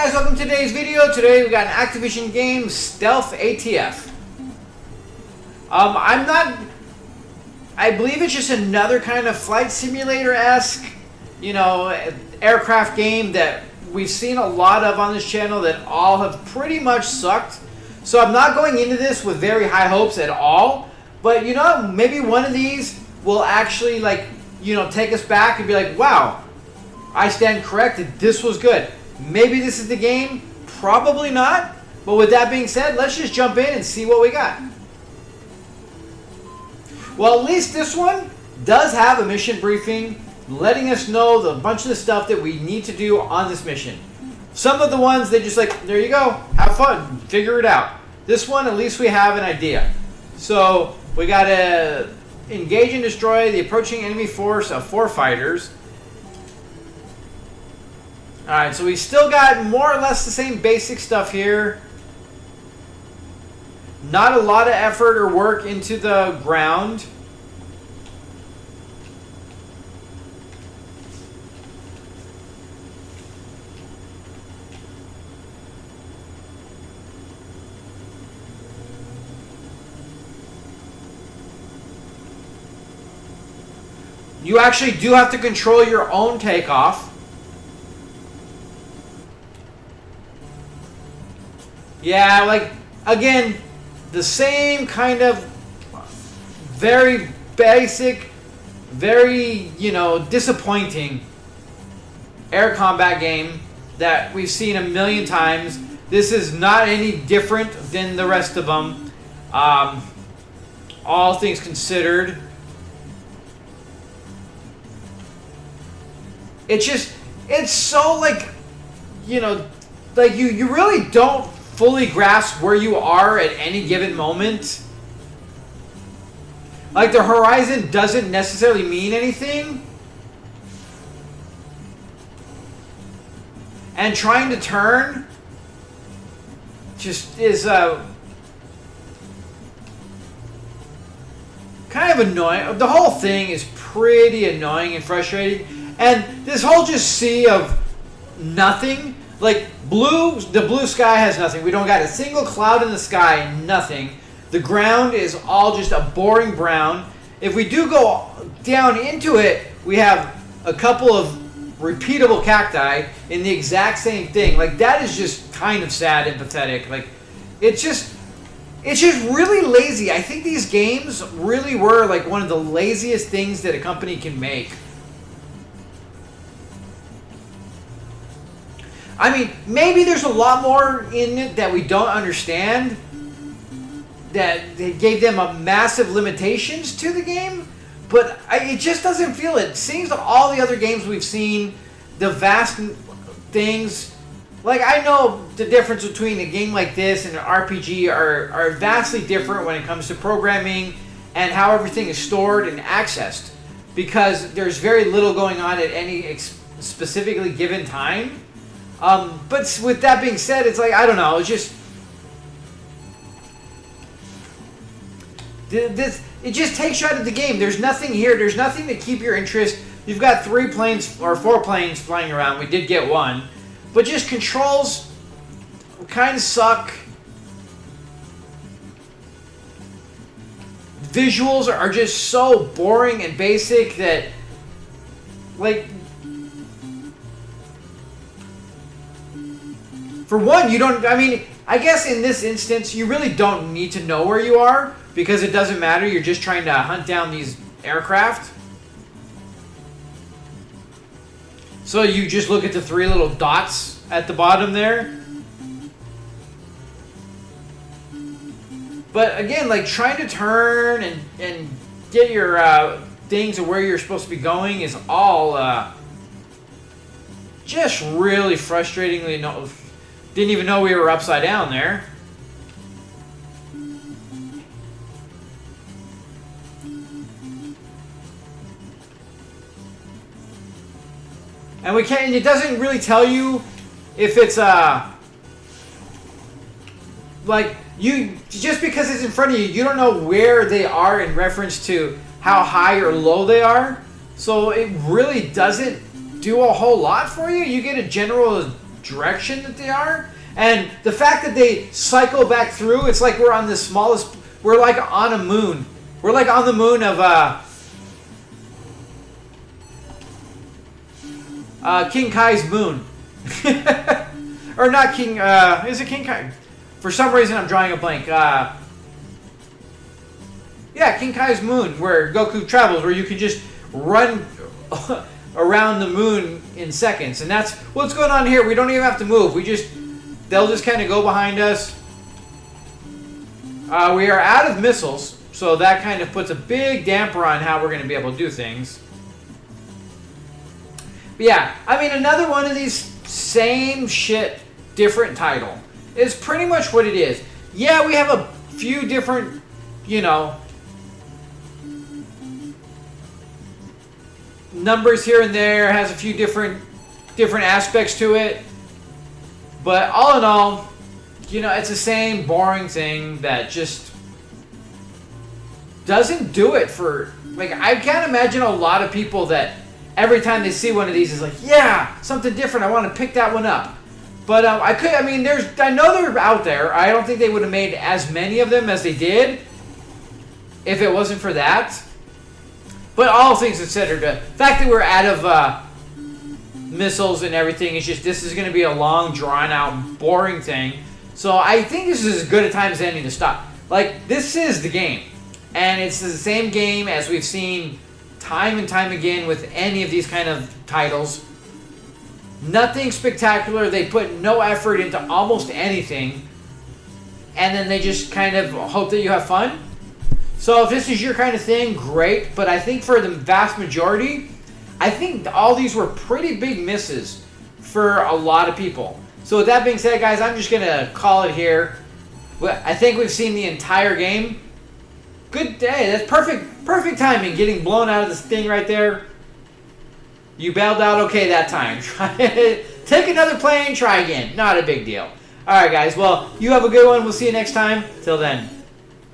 guys, welcome to today's video. Today we got an Activision game, Stealth ATF. I believe it's just another kind of flight simulator-esque, aircraft game that we've seen a lot of on this channel that all have pretty much sucked. So I'm not going into this with very high hopes at all. But maybe one of these will actually take us back and be like, wow, I stand corrected. This was good. Maybe this is the game. Probably not. But with that being said, let's just jump in and see what we got. Well, at least this one does have a mission briefing letting us know the bunch of the stuff that we need to do on this mission. Some of the ones, they just there you go, have fun, figure it out. This one, at least we have an idea. So we got to engage and destroy the approaching enemy force of 4 fighters. Alright, so we still got more or less the same basic stuff here. Not a lot of effort or work into the ground. You actually do have to control your own takeoff. Yeah, again, the same kind of very basic, very, disappointing air combat game that we've seen a million times. This is not any different than the rest of them, all things considered. It's so you really don't fully grasp where you are at any given moment. The horizon doesn't necessarily mean anything. And trying to turn just is kind of annoying. The whole thing is pretty annoying and frustrating. And this whole just sea of nothing, the blue sky has nothing. We don't got a single cloud in the sky, nothing. The ground is all just a boring brown. If we do go down into it, we have a couple of repeatable cacti in the exact same thing. That is just kind of sad and pathetic. It's just really lazy. I think these games really were one of the laziest things that a company can make. I mean, maybe there's a lot more in it that we don't understand, that they gave them a massive limitations to the game, but it just doesn't feel it. It seems that all the other games we've seen, the vast things, I know the difference between a game like this and an RPG are vastly different when it comes to programming and how everything is stored and accessed, because there's very little going on at any specifically given time. But with that being said, it's I don't know, it's just it just takes you out of the game. There's nothing here. There's nothing to keep your interest. You've got 3 planes or 4 planes flying around. We did get 1. But just controls kind of suck. Visuals are just so boring and basic that for one, I guess in this instance, you really don't need to know where you are, because it doesn't matter. You're just trying to hunt down these aircraft. So you just look at the 3 little dots at the bottom there. But again, trying to turn and get your things and where you're supposed to be going is all just really frustratingly didn't even know we were upside down there. And we can't. It doesn't really tell you if it's you just because it's in front of you. You don't know where they are in reference to how high or low they are. So it really doesn't do a whole lot for you. You get a general direction that they are. And the fact that they cycle back through, it's like we're on the smallest, we're like on a moon. We're like on the moon of King Kai's moon. Or not King, is it King Kai? For some reason I'm drawing a blank. Yeah, King Kai's moon, where Goku travels, where you can just run around the moon in seconds. And that's what's going on here. We don't even have to move. They'll just kind of go behind us. We are out of missiles, so that kind of puts a big damper on how we're going to be able to do things. But yeah, I mean, another one of these same shit, different title is pretty much what it is. Yeah, we have a few different, you know, numbers here and there, has a few different aspects to it. But all in all, you know, it's the same boring thing that just doesn't do it for, like, I can't imagine a lot of people that every time they see one of these is like, yeah, something different, I want to pick that one up. But I know they're out there. I don't think they would have made as many of them as they did if it wasn't for that. But all things considered, the fact that we're out of missiles and everything, it's just, this is going to be a long, drawn-out, boring thing. So I think this is as good a time as any to stop. Like, this is the game. And it's the same game as we've seen time and time again with any of these kind of titles. Nothing spectacular. They put no effort into almost anything. And then they just kind of hope that you have fun. So if this is your kind of thing, great. But I think for the vast majority, I think all these were pretty big misses for a lot of people. So with that being said, guys, I'm just going to call it here. I think we've seen the entire game. Good day. That's perfect timing. Getting blown out of this thing right there. You bailed out okay that time. Take another plane, try again. Not a big deal. All right, guys. Well, you have a good one. We'll see you next time. Till then.